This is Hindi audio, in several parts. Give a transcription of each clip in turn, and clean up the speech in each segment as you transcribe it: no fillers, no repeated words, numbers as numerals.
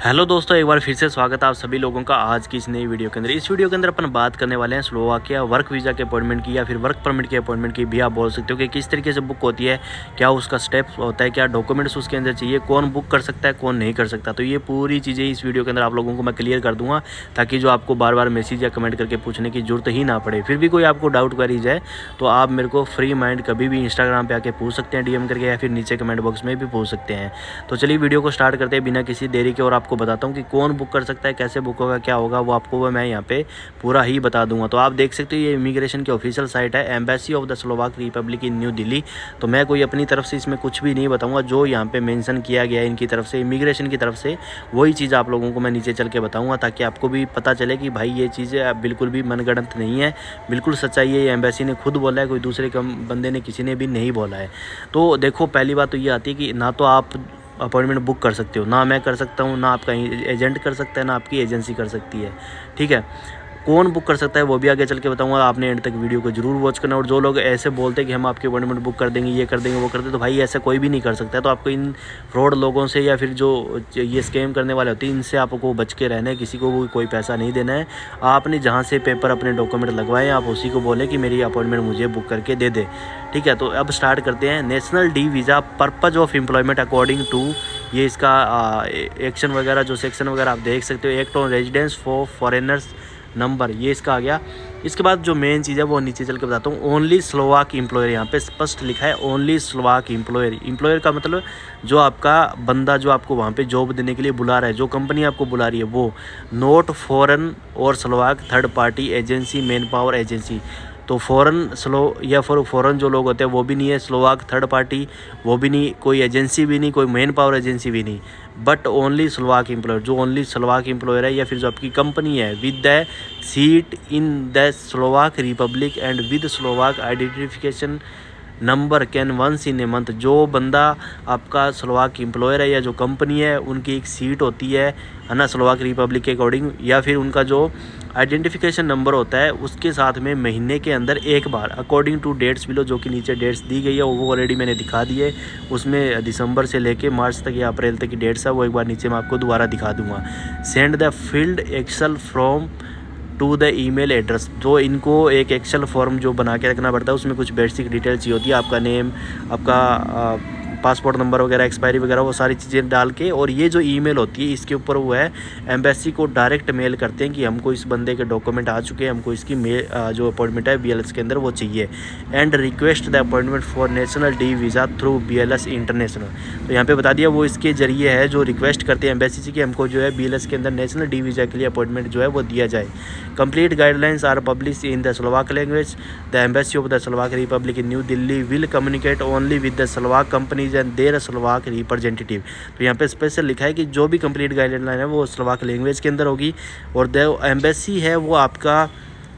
हेलो दोस्तों, एक बार फिर से स्वागत है आप सभी लोगों का आज की इस नई वीडियो के अंदर। इस वीडियो के अंदर अपन बात करने वाले हैं स्लोवाकिया वर्क वीज़ा के अपॉइंटमेंट की या फिर वर्क परमिट के अपॉइंटमेंट की भी आप बोल सकते हो कि किस तरीके से बुक होती है, क्या उसका स्टेप्स होता है, क्या डॉक्यूमेंट्स उसके अंदर चाहिए, कौन बुक कर सकता है, कौन नहीं कर सकता। तो ये पूरी चीज़ें इस वीडियो के अंदर आप लोगों को मैं क्लियर कर दूँगा, ताकि जो आपको बार बार मैसेज या कमेंट करके पूछने की जरूरत ही ना पड़े। फिर भी कोई आपको डाउट क्वेरी जाए तो आप मेरे को फ्री माइंड कभी भी इंस्टाग्राम पर आके पूछ सकते हैं DM करके, या फिर नीचे कमेंट बॉक्स में भी पूछ सकते हैं। तो चलिए वीडियो को स्टार्ट करते हैं बिना किसी देरी के, और आपको बताता हूँ कि कौन बुक कर सकता है, कैसे बुक होगा, क्या होगा, वो आपको मैं यहाँ पे पूरा ही बता दूंगा। तो आप देख सकते हो ये इमिग्रेशन की ऑफिशियल साइट है, embassy of the Slovak Republic in New Delhi. तो मैं कोई अपनी तरफ से इसमें कुछ भी नहीं बताऊंगा, जो यहाँ पे मेंशन किया गया है इनकी तरफ से, इमिग्रेशन की तरफ से, वही चीज़ आप लोगों को मैं नीचे चल के बताऊँगा, ताकि आपको भी पता चले कि भाई ये चीज़ें बिल्कुल भी मनगढ़ंत नहीं है, बिल्कुल सच्चाई है। ये एम्बेसी ने खुद बोला है, कोई दूसरे बंदे ने, किसी ने भी नहीं बोला है। तो देखो, पहली बात तो ये आती है कि ना तो आप अपॉइंटमेंट बुक कर सकते हो, ना मैं कर सकता हूँ, ना आपका एजेंट कर सकता है, ना आपकी एजेंसी कर सकती है। ठीक है, कौन बुक कर सकता है वो भी आगे चल के बताऊंगा। आपने एंड तक वीडियो को जरूर वॉच करना। और जो लोग ऐसे बोलते हैं कि हम आपकी अपॉइंटमेंट बुक कर देंगे, ये कर देंगे, वो कर देंगे, तो भाई ऐसा कोई भी नहीं कर सकता है। तो आपको इन फ्रॉड लोगों से या फिर जो ये स्कैम करने वाले होते हैं, इनसे आपको बच के रहना है। किसी को कोई पैसा नहीं देना है। आपने जहाँ से पेपर अपने डॉक्यूमेंट लगवाए, आप उसी को बोले कि मेरी अपॉइंटमेंट मुझे बुक करके दे दे। ठीक है, तो अब स्टार्ट करते हैं। National D visa purpose of employment according to, ये इसका एक्शन वगैरह, जो सेक्शन वगैरह आप देख सकते हो, act on residence for foreigners number, ये इसका आ गया। इसके बाद जो मेन चीज़ है वो नीचे चल के बताता हूँ। ओनली स्लोवाक एम्प्लॉयर, यहाँ पे स्पष्ट लिखा है ओनली स्लोवाक एम्प्लॉयर। एम्प्लॉयर का मतलब जो आपका बंदा जो आपको वहाँ पे जॉब देने के लिए बुला रहा है, जो कंपनी आपको बुला रही है, वो नॉट फॉरेन और Slovak third party agency, man power agency. तो फॉरेन जो लोग होते हैं वो भी नहीं है, स्लोवाक थर्ड पार्टी वो भी नहीं, कोई एजेंसी भी नहीं, कोई मैन पावर एजेंसी भी नहीं, बट ओनली स्लोवाक एम्प्लॉयर। जो ओनली स्लोवाक एम्प्लॉयर है या फिर जो आपकी कंपनी है, with the seat in the Slovak Republic and with Slovak identification number can once in a month. जो बंदा आपका स्लोवाक एम्प्लॉयर है या जो कंपनी है, उनकी एक सीट होती है ना, स्लोवाक रिपब्लिक के अकॉर्डिंग, या फिर उनका जो आइडेंटिफिकेशन नंबर होता है उसके साथ में महीने के अंदर एक बार, अकॉर्डिंग टू डेट्स बिलो, जो कि नीचे डेट्स दी गई है वो ऑलरेडी मैंने दिखा दी है। उसमें दिसंबर से लेके मार्च तक या अप्रैल तक की डेट्स है, वो एक बार नीचे मैं आपको दोबारा दिखा दूंगा। Send the field Excel from to the email address. जो इनको एक एक्सेल फॉर्म जो बना के रखना पड़ता है, उसमें कुछ बेसिक डिटेल चाहिए होती है, आपका नेम, आपका पासपोर्ट नंबर वगैरह, एक्सपायरी वगैरह, वो सारी चीज़ें डाल के, और ये जो ईमेल होती है इसके ऊपर वो है, एम्बेसी को डायरेक्ट मेल करते हैं कि हमको इस बंदे के डॉक्यूमेंट आ चुके हैं, हमको इसकी जो अपॉइंटमेंट है BLS के अंदर वो चाहिए, and request the appointment for national D visa through BLS international. तो यहाँ पे बता दिया, वो इसके जरिए है जो रिक्वेस्ट करते हैं एम्बेसी से कि हमको जो है BLS के अंदर नेशनल डी वीज़ा के लिए अपॉइंटमेंट जो है वो दिया जाए। Complete guidelines are publish in the Slovak language. The embassy of the Slovak Republic in New Delhi will communicate only with the Slovak companies and their Slovak representative. तो यहाँ पे स्पेशल लिखा है कि जो भी कंप्लीट गाइडलाइन है वो स्लोवाक लैंग्वेज के अंदर होगी, और द एम्बेसी है वो आपका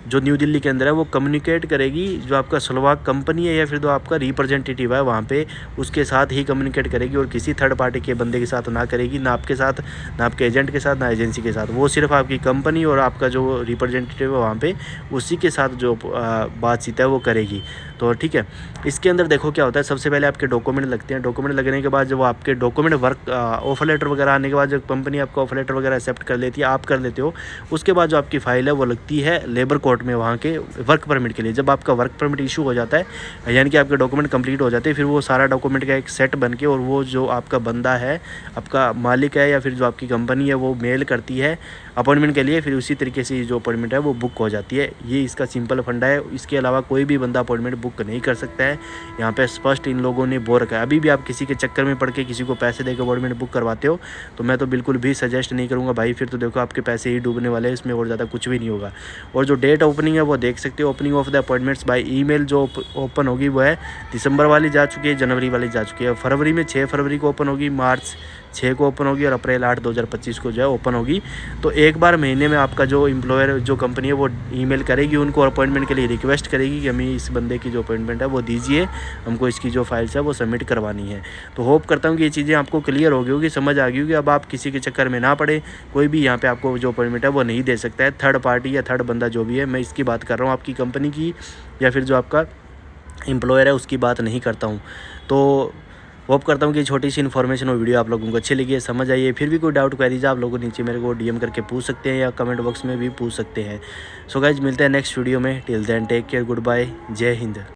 जो न्यू दिल्ली के अंदर है वो कम्युनिकेट करेगी, जो आपका स्लोवाक कंपनी है या फिर जो आपका रिप्रेजेंटेटिव है वहाँ पे, उसके साथ ही कम्युनिकेट करेगी, और किसी थर्ड पार्टी के बंदे के साथ ना करेगी, ना आपके साथ, ना आपके एजेंट के साथ, ना एजेंसी के साथ। वो सिर्फ आपकी कंपनी और आपका जो रिप्रेजेंटेटिव है वहाँ पे, उसी के साथ जो बातचीत है वो करेगी। तो ठीक है, इसके अंदर देखो क्या होता है। सबसे पहले आपके डॉक्यूमेंट लगते हैं। डॉक्यूमेंट लगने के बाद जब आपके डॉक्यूमेंट वर्क ऑफर लेटर वगैरह आने के बाद, जब कंपनी आपका ऑफर लेटर वगैरह एक्सेप्ट कर लेती है, आप कर लेते हो, उसके बाद जो आपकी फ़ाइल है वो लगती है लेबर कोर्ट में, वहाँ के वर्क परमिट के लिए। जब आपका वर्क परमिट इशू हो जाता है, यानी कि आपके डॉक्यूमेंट कंप्लीट हो जाते हैं, फिर वो सारा डॉक्यूमेंट का एक सेट बन के, और वो जो आपका बंदा है, आपका मालिक है या फिर जो आपकी कंपनी है, वो मेल करती है अपॉइंटमेंट के लिए, फिर उसी तरीके से जो अपॉइंटमेंट है वो बुक हो जाती है। ये इसका सिंपल फंडा है। इसके अलावा कोई भी बंदा अपॉइंटमेंट बुक नहीं कर सकता है। यहाँ पे स्पष्ट इन लोगों ने बोल रखा है। अभी भी आप किसी के चक्कर में पड़ के किसी को पैसे देकर अपॉइंटमेंट बुक करवाते हो, तो मैं तो बिल्कुल भी सजेस्ट नहीं करूँगा भाई। फिर तो देखो आपके पैसे ही डूबने वाले हैं, इसमें और ज़्यादा कुछ भी नहीं होगा। और जो डेट ओपनिंग है वो देख सकते हो। Opening of the appointments by email जो ओपन होगी वो है, दिसंबर वाली जा चुकी है, जनवरी वाली जा चुकी है, फरवरी में 6 फरवरी को ओपन होगी, मार्च 6 को ओपन होगी, और अप्रैल 8 2025 को जो है ओपन होगी। तो एक बार महीने में आपका जो एम्प्लॉयर जो कंपनी है वो ईमेल करेगी उनको, अपॉइंटमेंट के लिए रिक्वेस्ट करेगी कि हमें इस बंदे की जो अपॉइंटमेंट है वो दीजिए, हमको इसकी जो फाइल्स है वो सबमिट करवानी है। तो होप करता हूँ कि ये चीज़ें आपको क्लियर हो गई होगी, समझ आ गई होगी। अब आप किसी के चक्कर में ना पड़े। कोई भी यहाँ पे आपको जो अपॉइंटमेंट है वो नहीं दे सकता है, थर्ड पार्टी या थर्ड बंदा जो भी है। मैं इसकी बात कर रहा हूँ, आपकी कंपनी की या फिर जो आपका एम्प्लॉयर है उसकी बात नहीं करता हूँ। तो होप करता हूँ कि छोटी सी इन्फॉर्मेशन और वीडियो आप लोगों को अच्छी लगी है, समझ आई है। फिर भी कोई डाउट क्वेरीज आप लोगों नीचे मेरे को DM करके पूछ सकते हैं या कमेंट बॉक्स में भी पूछ सकते हैं। सो गाइज मिलते हैं नेक्स्ट वीडियो में। Till then take care, goodbye, जय हिंद।